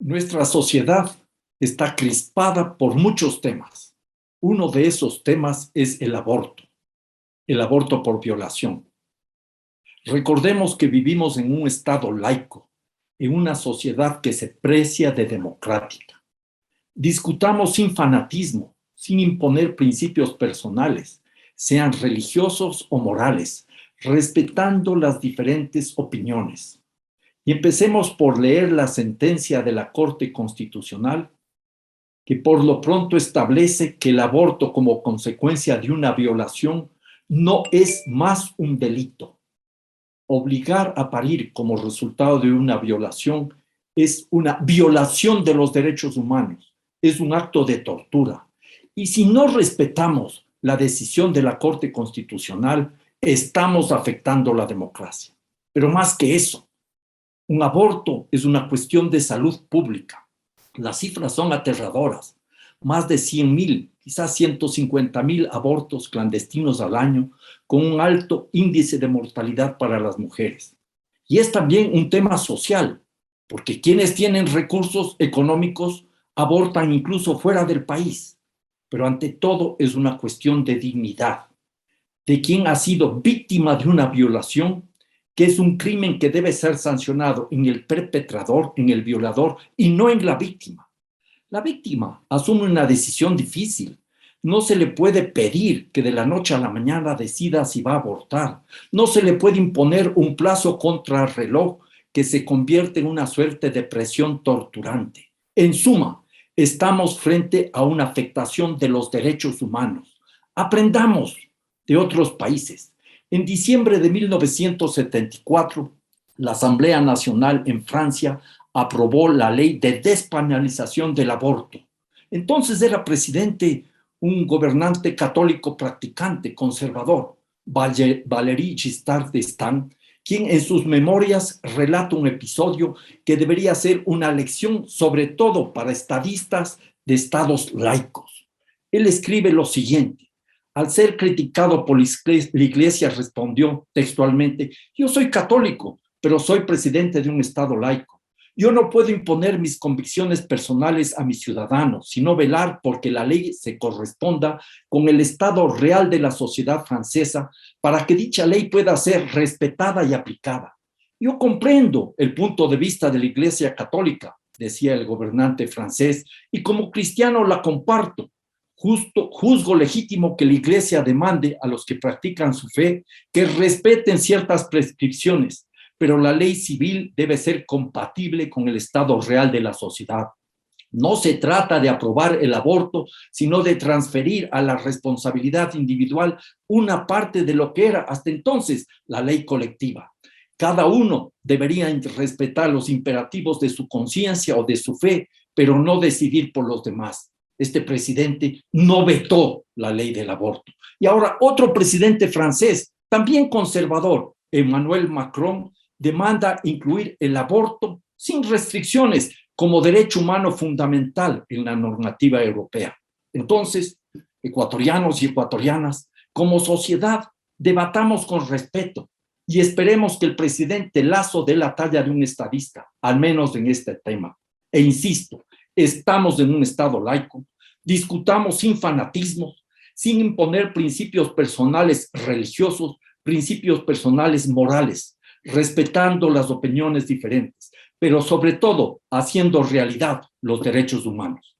Nuestra sociedad está crispada por muchos temas. Uno de esos temas es el aborto por violación. Recordemos que vivimos en un estado laico, en una sociedad que se precia de democrática. Discutamos sin fanatismo, sin imponer principios personales, sean religiosos o morales, respetando las diferentes opiniones. Y empecemos por leer la sentencia de la Corte Constitucional, que por lo pronto establece que el aborto como consecuencia de una violación no es más un delito. Obligar a parir como resultado de una violación es una violación de los derechos humanos, es un acto de tortura. Y si no respetamos la decisión de la Corte Constitucional, estamos afectando la democracia. Pero más que eso, un aborto es una cuestión de salud pública. Las cifras son aterradoras. Más de 100,000, quizás 150,000 abortos clandestinos al año, con un alto índice de mortalidad para las mujeres. Y es también un tema social, porque quienes tienen recursos económicos abortan incluso fuera del país. Pero ante todo es una cuestión de dignidad, de quien ha sido víctima de una violación, que es un crimen que debe ser sancionado en el perpetrador, en el violador, y no en la víctima. La víctima asume una decisión difícil. No se le puede pedir que de la noche a la mañana decida si va a abortar. No se le puede imponer un plazo contrarreloj que se convierte en una suerte de presión torturante. En suma, estamos frente a una afectación de los derechos humanos. Aprendamos de otros países. En diciembre de 1974, la Asamblea Nacional en Francia aprobó la ley de despenalización del aborto. Entonces era presidente un gobernante católico practicante, conservador, Valéry Giscard d'Estaing, quien en sus memorias relata un episodio que debería ser una lección sobre todo para estadistas de estados laicos. Él escribe lo siguiente: al ser criticado por la iglesia, respondió textualmente: yo soy católico, pero soy presidente de un estado laico. Yo no puedo imponer mis convicciones personales a mis ciudadanos, sino velar porque la ley se corresponda con el estado real de la sociedad francesa para que dicha ley pueda ser respetada y aplicada. Yo comprendo el punto de vista de la iglesia católica, decía el gobernante francés, y como cristiano la comparto. Juzgo legítimo que la iglesia demande a los que practican su fe que respeten ciertas prescripciones, pero la ley civil debe ser compatible con el estado real de la sociedad. No se trata de aprobar el aborto, sino de transferir a la responsabilidad individual una parte de lo que era hasta entonces la ley colectiva. Cada uno debería respetar los imperativos de su conciencia o de su fe, pero no decidir por los demás. Este presidente no vetó la ley del aborto. Y ahora otro presidente francés, también conservador, Emmanuel Macron, demanda incluir el aborto sin restricciones como derecho humano fundamental en la normativa europea. Entonces, ecuatorianos y ecuatorianas, como sociedad, debatamos con respeto y esperemos que el presidente Lasso dé la talla de un estadista, al menos en este tema. E insisto, estamos en un estado laico, discutamos sin fanatismo, sin imponer principios personales religiosos, principios personales morales, respetando las opiniones diferentes, pero sobre todo haciendo realidad los derechos humanos.